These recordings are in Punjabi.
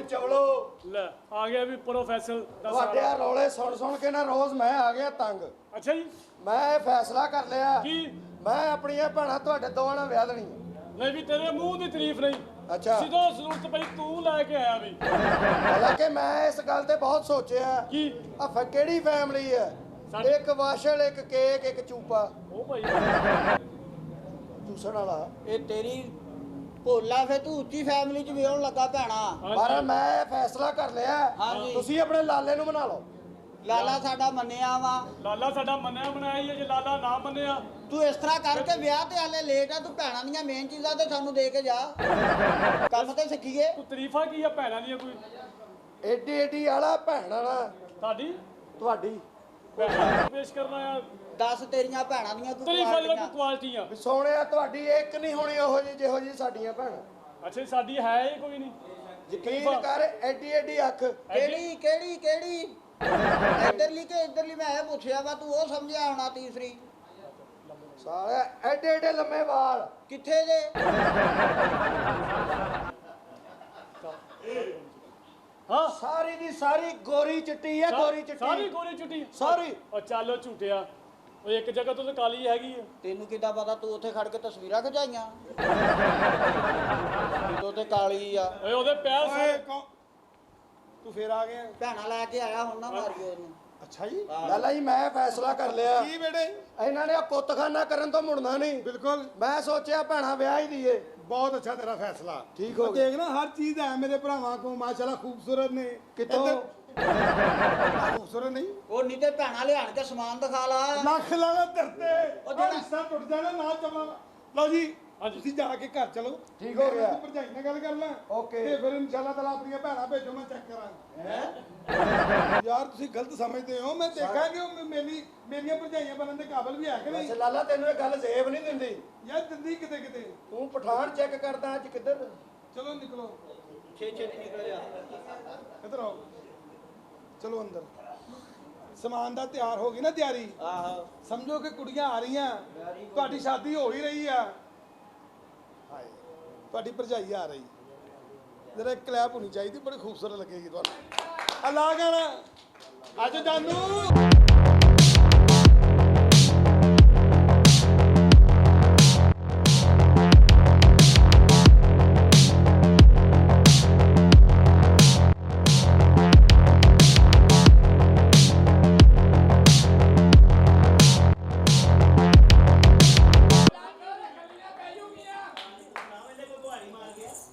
ਚਵਲੋ ਲੈ ਆ ਗਿਆ ਵੀ ਪ੍ਰੋਫੈਸਰ ਦਾ ਤੁਹਾਡੇ ਆ ਰੌਲੇ ਸੁਣ ਕੇ ਨਾ ਰੋਜ਼ ਮੈਂ ਆ ਗਿਆ ਤੰਗ। ਅੱਛਾ ਜੀ ਮੈਂ ਇਹ ਫੈਸਲਾ ਕਰ ਲਿਆ ਕੀ ਮੈਂ ਆਪਣੀਆਂ ਭੈਣਾਂ ਤੁਹਾਡੇ ਦੋਵਾਂ ਨਾਲ ਵਿਆਹ ਦੇਣੀ। ਨਹੀਂ ਵੀ ਤੇਰੇ ਮੂੰਹ ਦੀ ਤਾਰੀਫ ਨਹੀਂ ਅੱਛਾ ਸਿੱਧਾ ਜ਼ਰੂਰਤ ਪਈ ਤੂੰ ਲੈ ਕੇ ਆਇਆ ਵੀ ਹਾਲਾਂਕਿ ਮੈਂ ਇਸ ਗੱਲ ਤੇ ਬਹੁਤ ਸੋਚਿਆ ਕੀ ਆ ਕਿਹੜੀ ਫੈਮਿਲੀ ਹੈ ਇੱਕ ਵਾਸ਼ਲ ਇੱਕ ਕੇਕ ਇੱਕ ਚੂਪਾ ਉਹ ਭਾਈ ਚੂਸਣ ਵਾਲਾ ਇਹ ਤੇਰੀ ਭੋਲਾ ਫੇ ਤੂੰ ਉੱਚੀ ਫੈਮਿਲੀ ਚ ਵਿਆਹਣ ਲੱਗਾ ਭੈਣਾ। ਪਰ ਮੈਂ ਫੈਸਲਾ ਕਰ ਲਿਆ ਹਾਂਜੀ। ਤੁਸੀਂ ਆਪਣੇ ਲਾਲੇ ਨੂੰ ਬਣਾ ਲਓ। ਲਾਲਾ ਸਾਡਾ ਮੰਨਿਆ ਵਾ। ਲਾਲਾ ਸਾਡਾ ਮੰਨਿਆ ਬਣਾਇਆ ਹੀ ਹੈ, ਜੇ ਲਾਲਾ ਨਾ ਮੰਨਿਆ ਤੂੰ ਇਸ ਤਰ੍ਹਾਂ ਕਰਕੇ ਵਿਆਹ ਤੇ ਹਾਲੇ ਲੇਟ ਆ। ਤੂੰ ਭੈਣਾਂ ਦੀਆਂ ਮੇਨ ਚੀਜ਼ਾਂ ਤੇ ਸਾਨੂੰ ਦੇ ਕੇ ਜਾ ਕੰਮ ਤੇ ਸਿੱਖੀਏ। ਤੂੰ ਤਾਰੀਫਾਂ ਕੀ ਆ ਭੈਣਾਂ ਦੀਆਂ ਕੋਈ ਏਡੀ ਵਾਲਾ ਭੈਣ ਵਾਲਾ ਤੁਹਾਡੀ ਤੁਹਾਡੀ ਭੈਣਾਂ ਪੇਸ਼ ਕਰਨਾ ਆ ਦੱਸ ਤੇਰੀਆਂ ਭੈਣਾਂ ਦੀਆਂ ਕੋਈ ਤਾਰੀਫਾਂ ਦੀਆਂ ਕੋਈ ਕੁਆਲਿਟੀਆਂ। ਕੁਆਲਿਟੀਆਂ ਵੀ ਸੋਹਣਿਆ ਤੁਹਾਡੀ ਇੱਕ ਨਹੀਂ ਹੋਣੀ ਉਹੋ ਜਿਹੀ ਜਿਹੋ ਜਿਹੀ ਸਾਡੀਆਂ ਭੈਣਾਂ। ਅੱਛਾ ਜੀ, ਸਾਡੀ ਹੈ ਹੀ ਕੋਈ ਨਹੀਂ ਯਕੀਨ ਕਰ ਐਡੀ ਅੱਖ ਕਿਹੜੀ ਇੱਧਰਲੀ ਕਿ ਇੱਧਰਲੀ ਮੈਂ ਇਹ ਪੁੱਛਿਆ ਵਾ ਤੂੰ ਉਹ ਸਮਝਿਆ ਹੋਣਾ ਤੀਸਰੀ ਸਾਰਾ ਐਡੇ ਲੰਮੇ ਵਾਲ ਕਿੱਥੇ ਜੇ ਹਾਂ ਸਾਰੀ ਦੀ ਸਾਰੀ ਗੋਰੀ ਚਿੱਟੀ ਹੈ ਗੋਰੀ ਚਿੱਟੀ ਸਾਰੀ ਗੋਰੀ ਚੁੱਟੀ ਸਾਰੀ ਉਹ ਚੱਲ ਝੂਟਿਆ ਉਹ ਇੱਕ ਜਗ੍ਹਾ ਤੋਂ ਤਾਂ ਕਾਲੀ ਹੈਗੀ ਆ ਤੈਨੂੰ ਕਿੱਦਾਂ ਪਤਾ ਤੂੰ ਉੱਥੇ ਖੜ ਕੇ ਤਸਵੀਰਾਂ ਖਿਚਾਈਆਂ ਤੂੰ ਤੇ ਕਾਲੀ ਆ ਓਏ ਉਹਦੇ ਪੈਰ ਓਏ ਤੂੰ ਫੇਰ ਆ ਗਿਆ ਭੈਣਾਂ ਲੈ ਕੇ ਆਇਆ ਹੁਣ ਨਾ ਮਾਰਿਓ ਇਹਨੂੰ। ਅੱਛਾ ਜੀ ਲਾਲਾ ਜੀ ਮੈਂ ਫੈਸਲਾ ਕਰ ਲਿਆ ਕੀ ਬੇਟੇ ਇਹਨਾਂ ਨੇ ਕੁੱਤਖਾਨਾ ਕਰਨ ਤੋਂ ਮੁੜਨਾ ਨਹੀਂ। ਬਿਲਕੁਲ ਮੈਂ ਸੋਚਿਆ ਭੈਣਾ ਵਿਆਹ ਹੀ ਦੀਏ। ਬਹੁਤ ਅੱਛਾ ਤੇਰਾ ਫੈਸਲਾ ਠੀਕ ਹੋ ਉਹ ਗਿਆ। ਦੇਖ ਨਾ ਹਰ ਚੀਜ਼ ਹੈ ਮੇਰੇ ਭਰਾਵਾਂ ਕੋ ਮਾਸ਼ਾਅੱਲਾ ਖੂਬਸੂਰਤ ਨੇ ਕਿਤੋਂ? ਖੂਬਸੂਰਤ ਨਹੀਂ ਉਹ ਨਹੀਂ ਤੇ ਭੈਣਾਂ ਲਿਆਣ ਕੇ ਸਮਾਨ ਦਿਖਾ ਲਾ। ਲੱਖ ਲਾਣਾ ਧਰਤੇ ਉਹ ਉਹ ਜਿਹੜਾ- ਰਿਸ਼ਤਾ ਟੁੱਟ ਜਾਣਾ ਨਾ ਚਮਾ ਲਓ ਜੀ ਹਾਂਜੀ। ਤੁਸੀਂ ਜਾ ਕੇ ਘਰ ਚਲੋ ਠੀਕ ਹੋ ਗਿਆ। ਮੇਰੀ ਭਰਜਾਈ ਨਾਲ ਗੱਲ ਕਰ ਲੈ ਓਕੇ। ਤੇ ਫਿਰ ਇਨਸ਼ਾਅੱਲਾ ਤਾਲਾ ਆਪਣੀਆਂ ਭੈਣਾਂ ਭੇਜੋ ਮੈਂ ਚੈੱਕ ਕਰਾਂਗਾ ਯਾਰ ਤੁਸੀਂ ਗਲਤ ਸਮਝਦੇ ਹੋ ਮੈਂ ਦੇਖਾਂ ਕਿ ਉਹ ਮੇਰੀਆਂ ਭਰਜਾਈਆਂ ਬਣਨ ਦੇ ਕਾਬਿਲ ਵੀ ਹੈ ਕਿ ਵੈਸੇ ਨਹੀਂ ਲਾਲਾ ਤੈਨੂੰ ਇਹ ਗੱਲ ਜ਼ੇਬ ਨਹੀਂ ਦਿੰਦੀ। ਯਾਰ ਦਿੰਦੀ ਕਿਤੇ ਕਿਤੇ ਤੂੰ ਪਠਾਨ ਚੈੱਕ ਕਰਦਾ ਅੱਜ ਕਿੱਧਰ? ਚਲੋ ਨਿਕਲੋ ਛੇ ਨਿਕਲ ਜਾ। ਇੱਧਰ ਆਓ ਚਲੋ ਅੰਦਰ ਸਮਾਨ ਦਾ ਤਿਆਰ ਹੋ ਗਈ ਨਾ ਤਿਆਰੀ ਆਹੋ ਸਮਝੋ ਕਿ ਕੁੜੀਆਂ ਆ ਰਹੀਆਂ ਤੁਹਾਡੀ ਸ਼ਾਦੀ ਹੋ ਹੀ ਰਹੀ ਆ ਹਾਏ ਤੁਹਾਡੀ ਭਰਜਾਈ ਆ ਰਹੀ ਜਰਾ ਕਲੈਪ ਹੋਣੀ ਚਾਹੀਦੀ ਬੜੀ ਖੂਬਸੂਰਤ ਲੱਗੇਗੀ ਤੁਹਾਨੂੰ ਅੱਲਾ ਗਾਣਾ ਅੱਜ ਜਾਨੂ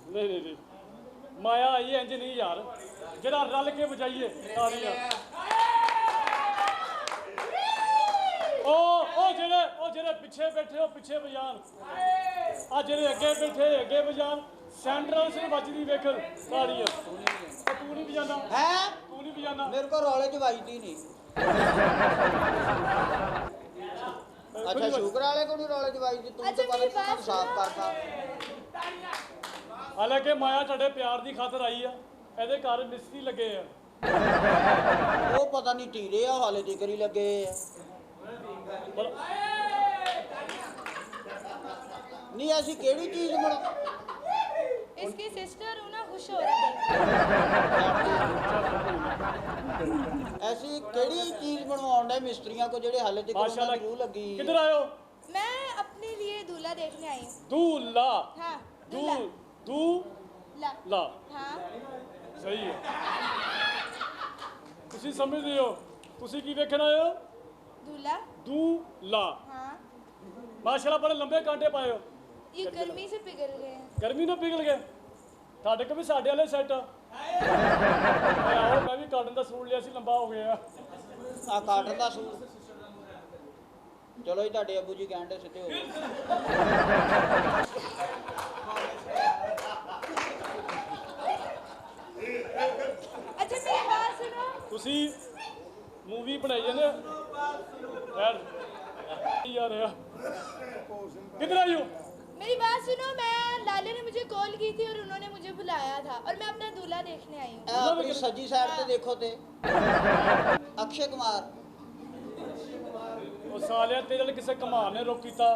ਨਹੀਂ ਮਾਇਆ ਆਈ ਇੰਜ ਨਹੀਂ ਯਾਰ ਜਿਹੜਾ ਰਲ ਕੇ ਵਜਾਈਏ ਤਾਲੀਆਂ ਉਹ ਜਿਹੜੇ ਪਿੱਛੇ ਬੈਠੇ ਉਹ ਪਿੱਛੇ ਵਜਾਣ ਆ ਜਿਹੜੇ ਅੱਗੇ ਬੈਠੇ ਅੱਗੇ ਵਜਾਣ ਸੈਂਟਰਲ ਸੇ ਵੱਜਦੀ ਵੇਖ ਤਾਲੀਆਂ ਤੂੰ ਨਹੀਂ ਵਜਾਉਂਦਾ ਹੈ ਤੂੰ ਨਹੀਂ ਵਜਾਉਂਦਾ ਮੇਰੇ ਕੋਲ ਰੌਲੇ ਚ ਵੱਜਦੀ ਨਹੀਂ। ਅੱਛਾ ਸ਼ੂਗਰ ਵਾਲੇ ਕੋਲ ਨਹੀਂ ਰੌਲੇ ਚ ਵੱਜਦੀ ਤੂੰ ਤਾਂ ਪਤਾ ਨਹੀਂ ਕਿਹਨੂੰ ਸਾਫ਼ ਕਰਦਾ। ਹਾਲਾਂਕਿ ਮਾਇਆ ਤੁਹਾਡੇ ਪਿਆਰ ਦੀ ਖਾਤਰ ਆਈ ਆ ਇਹਦੇ ਘਰ ਮਿਸਤਰੀ ਲੱਗੇ ਆ ਉਹ ਪਤਾ ਨਹੀਂ ਟੀਰੇ ਆ ਹਾਲੇ ਤੀਕਰ ਹੀ ਲੱਗੇ ਆ। ਪਰ ਨਹੀਂ ਅਸੀਂ ਕਿਹੜੀ ਚੀਜ਼ ਬਣਾ इसकी सिस्टर हूँ ना खुश हो रही है। ਐਸੀ ਕਿਹੜੀ ਚੀਜ਼ ਬਣਵਾਉਣ ਦੇ ਮਿਸਤਰੀਆਂ ਕੋ ਜਿਹੜੇ ਹਾਲੇ ਤੱਕ ਉਹਨਾਂ ਮਾਸ਼ਾਅੱਲਾ ਦੀ ਰੂਹ ਲੱਗੀ ਕਿੱਧਰ ਆਇਓ मैं अपने लिए दूल्हा देखने आई हूँ। दूल्हा हाँ दू दूल्हा दू ला ला हाँ ਸਹੀ ਹੈ ਤੁਸੀਂ ਸਮਝਦੇ ਹੋ ਤੁਸੀਂ ਕੀ ਵੇਖਣ ਆਏ ਹੋ दूल्हा दूल्हा हाँ ਮਾਸ਼ਾਅੱਲਾ ਬੜੇ ਲੰਬੇ ਕਾਂਟੇ ਪਾਏ ਹੋ ये गर्मी से पिघल गए हैं। ਗਰਮੀ ਨਾਲ ਪਿਘਲ ਗਏ ਤੁਹਾਡੇ ਕੋਲ ਵੀ ਸਾਡੇ ਵਾਲੇ ਸੈੱਟ ਆਓ ਮੈਂ ਵੀ ਕਾਟਨ ਦਾ ਸੂਟ ਲਿਆ ਸੀ ਲੰਬਾ ਹੋ ਗਿਆ ਆ ਕਾਟਨ ਦਾ ਸੂਟ ਚਲੋ ਜੀ ਤੁਹਾਡੇ ਅੱਬੂ ਜੀ ਕਹਿੰਦੇ ਸਿੱਧੇ ਹੋ ਗਏ। अच्छा मेरी बात सुनो। ਤੁਸੀਂ ਮੂਵੀ ਬਣਾਈ ਜਾਂਦੇ ਯਾਰ ਯਾਰ किधर आई हो मेरी बात सुनो। मैं लाले ने मुझे कॉल की थी और उन्होंने मुझे बुलाया था और मैं अपना दूल्हा देखने आई हूँ। ਇਹ ਆਪਣੀ ਸੱਜੀ ਸਾਈਡ ਤੇ ਦੇਖੋ ਤੇ ਅਕਸ਼ੇ ਕੁਮਾਰ ਉਹ ਸਾਲਿਆ ਤੇਰੇ ਨਾਲ ਕਿਸੇ ਕਮਾਲ ਨੇ ਰੋਕ ਕੀਤਾ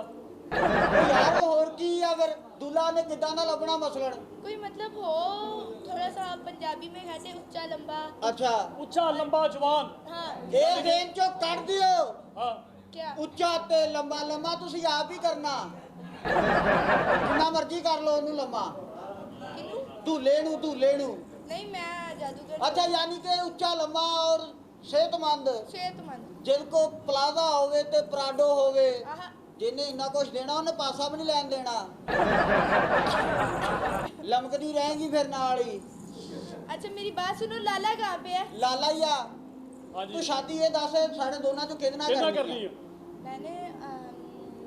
ਉਹ ਯਾਰ ਹੋਰ ਕੀ ਆ ਫਿਰ ਦੁल्हा ने किदां ਦਾ ਲੱਭਣਾ ਮਸਲਣ कोई मतलब हो थोड़ा सा पंजाबी में कहते ऊंचा लंबा। ਅੱਛਾ ਉੱਚਾ ਲੰਬਾ ਜਵਾਨ। हाँ ਇਹ ਰੇਂਜ ਚੋਂ ਕੱਢ ਦਿਓ ਹਾਂ क्या ਉੱਚਾ ਤੇ ਲੰਬਾ ਲੰਮਾ ਤੁਸੀਂ ਆਪ ਹੀ ਕਰਨਾ ਜਿੰਨਾ ਮਰਜ਼ੀ ਕਰ ਲਓ ਉਹਨੂੰ ਲੰਮਾ किनू ਧੂਲੇ ਨੂੰ नहीं मैं जादूगर ਅੱਛਾ ਯਾਨੀ ਕਿ ਉੱਚਾ ਲੰਮਾ ਔਰ ਸਿਹਤਮੰਦ सेहतमंद। ਜਿਹਦੇ ਕੋ ਪਲਾਜ਼ਾ ਹੋਵੇ ਤੇ ਪ੍ਰਾਡੋ ਹੋਵੇ आहा ਜਿਹਨੇ ਇੰਨਾ ਕੁਝ ਦੇਣਾ ਉਹਨੇ ਪਾਸਾ ਵੀ ਨਹੀਂ ਲੈਣ ਦੇਣਾ ਲਮਕਦੀ ਰਹੇਗੀ ਫਿਰ ਨਾਲ ਹੀ अच्छा मेरी बात सुनो लाला कहाँ पे है? ਲਾਲਾ ਹੀ ਆ ਹਾਂਜੀ ਤੂੰ ਸ਼ਾਦੀ ਇਹ ਦੱਸ ਸਾਡੇ ਦੋਨਾਂ ਚੋਂ ਕਿਹਦੇ ਨਾਲ ਕਿੰਨਾ ਕਰਨੀ ਕਰਨੀ ਆ? ਹੈ? मैंने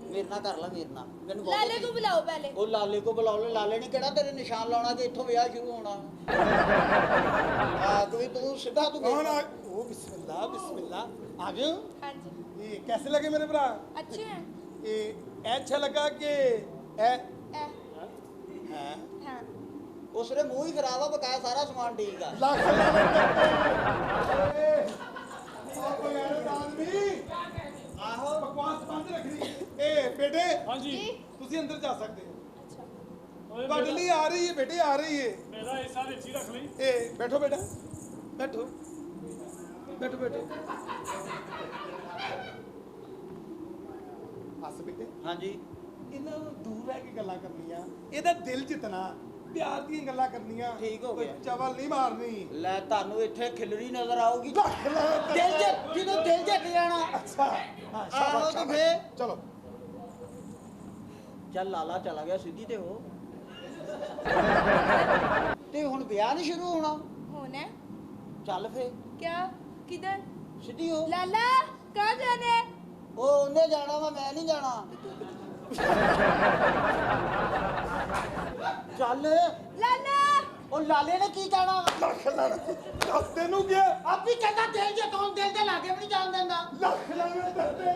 ਮੇਰੇ ਨਾਲ ਕਰ ਲਾ ਮੇਰੇ ਨਾਲ ਮੈਨੂੰ ਬਹੁਤ लाले को बुलाओ पहले। ਉਹ ਲਾਲੇ ਕੋ ਬੁਲਾ ਲਓ ਲਾਲੇ ਨੇ ਕਿਹੜਾ ਤੇਰੇ ਨਿਸ਼ਾਨ ਲਾਉਣਾ ਕਿ ਇੱਥੋਂ ਵਿਆਹ ਸ਼ੁਰੂ ਹੋਣਾ ਆ ਕੋਈ ਤੂੰ ਸਿੱਧਾ ਤੂੰ कौन आ ओ बिस्मिल्लाह आ गए हो? हाँ जी ये कैसे लगे मेरे भरा? अच्छे हैं। ये अच्छा लगा कि ए ए, है हाँ ਉਸਰੇ ਮੂੰਹ ਹੀ ਖਰਾਬ ਆ ਬਕਾਇਆ ਸਾਰਾ ਸਮਾਨ ਠੀਕ ਆ ਲੱਖ कोई आदमी ਆਹੋ बकवास बंद रखनी ए बेटे ਹਾਂਜੀ जी ਤੁਸੀਂ ਅੰਦਰ ਜਾ ਸਕਦੇ ਹੋ अच्छा ਓਏ ਤੁਹਾਡੇ ਲਈ ਆ ਰਹੀ ਹੈ ਬੇਟੇ ਆ ਰਹੀ ਹੈ ਮੇਰਾ ਹਿੱਸਾ ਵਿੱਚ ਹੀ ਰੱਖ ਲਈ। ए बैठो बेटा बैठो बैठो बैठो ਹੱਸ ਬੇਟੇ ਹਾਂਜੀ ਇਹਨਾਂ ਨੂੰ ਦੂਰ ਰਹਿ ਕੇ ਗੱਲਾਂ ਕਰਨੀਆਂ ਇਹਦਾ ਦਿਲ ਜਿੱਤਣਾ ਪਿਆਰ ਦੀਆਂ ਗੱਲਾਂ ਕਰਨੀਆਂ ਠੀਕ ਹੋ ਕੋਈ ਗਿਆ। ਚਵਲ ਨਹੀਂ ਮਾਰਨੀ ਲੈ ਤੁਹਾਨੂੰ ਇੱਥੇ ਖਿਲਰੀ ਨਜ਼ਰ ਆਊਗੀ ਲੱਖ ਲੱਖ ਦਿਲ ਜਿੱਤ ਜਦੋਂ ਦਿਲ ਜਿੱਤ ਜਾਣਾ ਅੱਛਾ ਹਾਂ ਆਹੋ ਸ਼ਾਬਾਸ਼ ਤੇ ਸ਼ਾਬਾਸ਼। ਫੇਰ ਚਲੋ ਚੱਲ ਲਾਲਾ ਚਲਾ ਗਿਆ ਸਿੱਧੀ ਤੇ ਹੋ ਤੇ ਹੁਣ ਵਿਆਹ ਨਹੀਂ ਸ਼ੁਰੂ ਹੋਣਾ होना है? ਚੱਲ ਫੇ क्या किधर? ਸਿੱਧੀ ਹੋ लाला कहाँ जाना है? ਉਹ ਉਹਨੇ ਜਾਣਾ ਵਾ ਮੈਂ ਨਹੀਂ ਜਾਣਾ ਚੱਲ लाला ਉਹ ਲਾਲੇ ਨੇ ਕੀ ਕਹਿਣਾ ਲੱਖ ਲੱਖ ਤੈਨੂੰ ਕੀ ਆਪੀ ਕਹਿੰਦਾ ਦਿਲ ਜੇ ਤੋਂ ਦਿਲ ਦੇ ਲਾਗੇ ਵੀ ਨਹੀਂ ਜਾਣ ਦਿੰਦਾ ਲੱਖ ਲੱਖ ਦੱਸਦੇ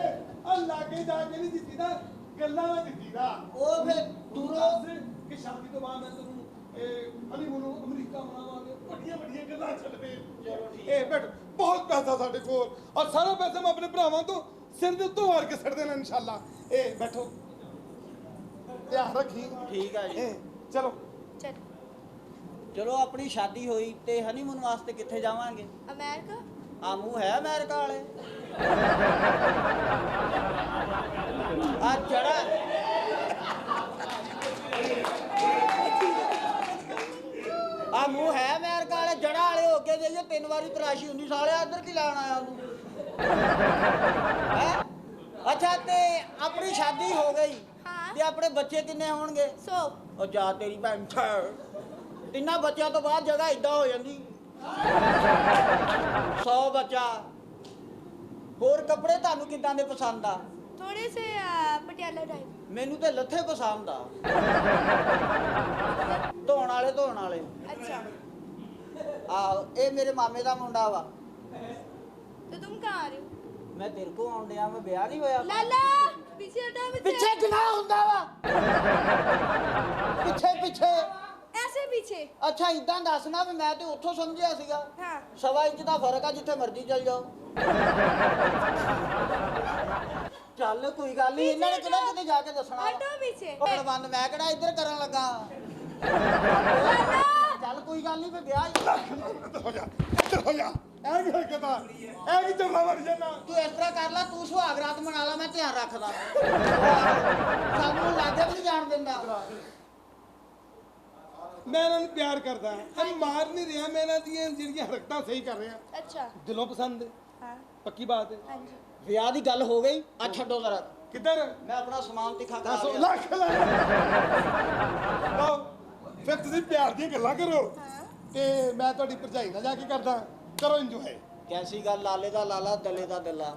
ਆ ਲਾਗੇ ਜਾ ਕੇ ਨਹੀਂ ਦਿੱਤੀ ਨਾ ਗੱਲਾਂ ਨਾਲ ਦਿੱਤੀ ਨਾ ਉਹ ਫੇ ਦੂਰੋਂ ਕਿ ਸ਼ਾਦੀ ਤੋਂ ਬਾਅਦ ਮੈਂ ਤੈਨੂੰ ਹਨੀਮੂਨ ਅਮਰੀਕਾ ਮਨਾਵਾਂਗੇ ਵੱਡੀਆਂ ਵੱਡੀਆਂ ਗੱਲਾਂ ਚੱਲਦੇ ਚਲੋ ਠੀਕ ਇਹ ਬੈਠ ਬਹੁਤ ਪੈਸਾ ਸਾਡੇ ਕੋਲ ਔਰ ਸਾਰਾ ਪੈਸਾ ਮੈਂ ਆਪਣੇ ਭਰਾਵਾਂ ਤੋਂ ਸਿਰ ਦੇ ਉੱਤੋਂ ਵਾਰ ਕੇ ਛੱਡ ਦੇਣਾ ਇਨਸ਼ਾਅੱਲਾ ਇਹ ਬੈਠੋ ਧਿਆਨ ਰੱਖੀ ਠੀਕ ਆ ਜੀ ਚਲੋ चल ਚਲੋ ਆਪਣੀ ਸ਼ਾਦੀ ਹੋਈ ਤੇ ਹਨੀਮੂਨ ਵਾਸਤੇ ਕਿੱਥੇ ਜਾਵਾਂਗੇ अमेरिका। ਆ ਮੂੰਹ ਹੈ ਅਮਰੀਕਾ ਵਾਲੇ ਆ ਜੜਾ ਆ ਮੂੰਹ ਹੈ ਅਮਰੀਕਾ ਵਾਲੇ ਜੜਾ ਵਾਲੇ ਹੋ ਕੇ ਜਾਈਏ 3 ਵਾਰੀ ਤਰਾਸ਼ੀ 19 ਸਾਲਿਆ ਇੱਧਰ ਕੀ ਲੈਣ ਆਇਆ ਤੂੰ ਹੈ ਅੱਛਾ ਤੇ ਆਪਣੀ ਸ਼ਾਦੀ ਹੋ ਗਈ हाँ ਤੇ ਆਪਣੇ ਬੱਚੇ ਕਿੰਨੇ ਹੋਣਗੇ 100। ਉਹ ਜਾ ਤੇਰੀ ਭੈਣ ਤਿੰਨਾਂ ਬੱਚਿਆਂ ਤੋਂ ਬਾਅਦ ਜਗ੍ਹਾ ਇਦਾਂ ਹੋ ਜਾਂਦੀ 100 ਬੱਚਾ ਹੋਰ ਕੱਪੜੇ ਤੁਹਾਨੂੰ ਕਿੱਦਾਂ ਦੇ ਪਸੰਦ ਆ थोड़े से पटियाला टाइप। ਮੈਨੂੰ ਤੇ ਲੱਥੇ ਪਸੰਦ ਆ ਧੋਣ ਵਾਲੇ अच्छा ਆ ਇਹ ਮੇਰੇ ਮਾਮੇ ਦਾ ਮੁੰਡਾ ਵਾ तो तुम कहाँ आ रहे हो? ਮੈਂ ਤੇਰੇ ਕੋ ਆਉਣ ਡਿਆ ਮੈਂ ਵਿਆਹ ਨਹੀਂ ਹੋਇਆ लाला पीछे हटाओ मुझसे। ਪਿੱਛੇ ਗੁਨਾਹ ਹੁੰਦਾ ਵਾ ਪਿੱਛੇ ऐसे पीछे। ਅੱਛਾ ਇਦਾਂ ਦੱਸਣਾ ਵੀ ਮੈਂ ਤੇ ਉੱਥੋਂ ਸਮਝਿਆ ਸੀਗਾ हाँ 1.25 ਇੰਚ ਦਾ ਫਰਕ ਆ ਜਿੱਥੇ ਮਰਜ਼ੀ ਚੱਲ ਜਾਓ ਚੱਲ ਕੋਈ ਗੱਲ ਨਹੀਂ ਇਹਨਾਂ ਨੇ ਕਿਹੜਾ ਕਿਤੇ ਜਾ ਕੇ ਦੱਸਣਾ हटो पीछे। ਹੁਣ ਬੰਦ ਮੈਂ ਕਿਹੜਾ ਇੱਧਰ ਕਰਨ ਲੱਗਾ लाला ਚੱਲ ਕੋਈ ਗੱਲ ਨਹੀਂ ਫੇ ਵਿਆਹ ਹੀ ਹੋ ਜਾ ਇੱਧਰ ਹੋ ਜਾ ਐ ਕੀ ਹਰਕਤਾਂ ਐ ਕੀ ਚੰਗਾ ਵਰ ਜਾਣਾ ਤੂੰ ਇਸ ਤਰ੍ਹਾਂ ਕਰ ਲੈ ਤੂੰ ਸੁਹਾਗ ਰਾਤ ਮਨਾ ਲਾ ਮੈਂ ਧਿਆਨ ਰੱਖਦਾ ਸਾਨੂੰ ਲਾਗੇ ਵੀ ਨਹੀਂ ਜਾਣ ਦਿੰਦਾ ਮੈਂ ਇਹਨਾਂ ਨੂੰ ਪਿਆਰ ਕਰਦਾ ਇਹ ਮਾਰ ਨਹੀਂ ਰਿਹਾ ਮੈਂ ਇਹਨਾਂ ਦੀਆਂ ਜਿਹੜੀਆਂ ਹਰਕਤਾਂ ਸਹੀ ਕਰ ਰਿਹਾ अच्छा ਦਿਲੋਂ ਪਸੰਦ ਹੈ हाँ ਪੱਕੀ ਬਾਤ ਹੈ हाँ जी। ਵਿਆਹ ਦੀ ਗੱਲ ਹੋ ਗਈ ਆ ਛੱਡੋ ਜ਼ਰਾ ਕਿੱਧਰ ਮੈਂ ਆਪਣਾ ਸਮਾਨ ਤਿੱਖਾ ਕਰਾ ਦੱਸੋ ਲਿਆ ਲੱਖ ਲਓ ਫਿਰ ਤੁਸੀਂ ਪਿਆਰ ਦੀਆਂ ਗੱਲਾਂ ਕਰੋ हाँ ਤੇ ਮੈਂ ਤੁਹਾਡੀ ਭਰਜਾਈ ਨਾਲ ਜਾ ਕੇ ਕਰਦਾ ਕਰੋ ਇੰਜੋਏ ਕੈਸੀ ਗੱਲ ਲਾਲੇ ਦਾ ਲਾਲਾ ਦਲੇ ਦਾ ਦੱਲਾ